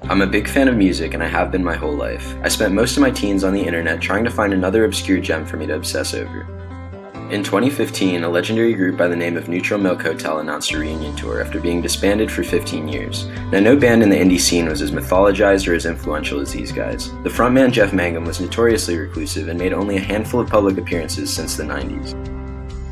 I'm a big fan of music and I have been my whole life. I spent most of my teens on the internet trying to find another obscure gem for me to obsess over. In 2015, a legendary group by the name of Neutral Milk Hotel announced a reunion tour after being disbanded for 15 years. Now, no band in the indie scene was as mythologized or as influential as these guys. The frontman Jeff Mangum was notoriously reclusive and made only a handful of public appearances since the 90s.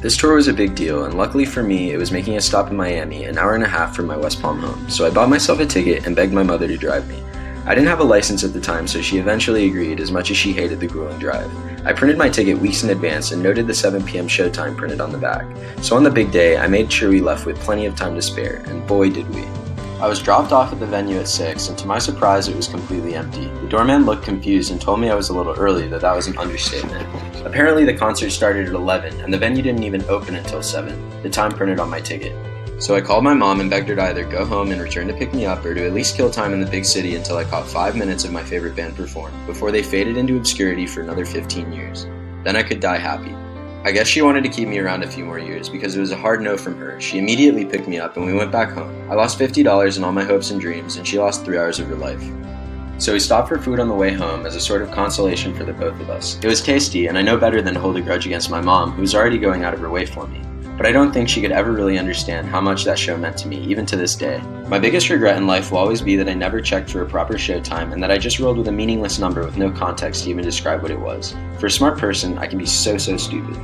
This tour was a big deal, and luckily for me, it was making a stop in Miami, an hour and a half from my West Palm home, so I bought myself a ticket and begged my mother to drive me. I didn't have a license at the time, so she eventually agreed, as much as she hated the grueling drive. I printed my ticket weeks in advance and noted the 7 p.m. showtime printed on the back. So on the big day, I made sure we left with plenty of time to spare, and boy did we. I was dropped off at the venue at 6, and to my surprise it was completely empty. The doorman looked confused and told me I was a little early, though that was an understatement. Apparently the concert started at 11, and the venue didn't even open until 7, the time printed on my ticket. So I called my mom and begged her to either go home and return to pick me up or to at least kill time in the big city until I caught 5 minutes of my favorite band perform, before they faded into obscurity for another 15 years. Then I could die happy. I guess she wanted to keep me around a few more years because it was a hard no from her. She immediately picked me up and we went back home. I lost $50 in all my hopes and dreams, and she lost 3 hours of her life. So we stopped for food on the way home as a sort of consolation for the both of us. It was tasty, and I know better than to hold a grudge against my mom, who was already going out of her way for me. But I don't think she could ever really understand how much that show meant to me, even to this day. My biggest regret in life will always be that I never checked for a proper showtime and that I just rolled with a meaningless number with no context to even describe what it was. For a smart person, I can be so stupid.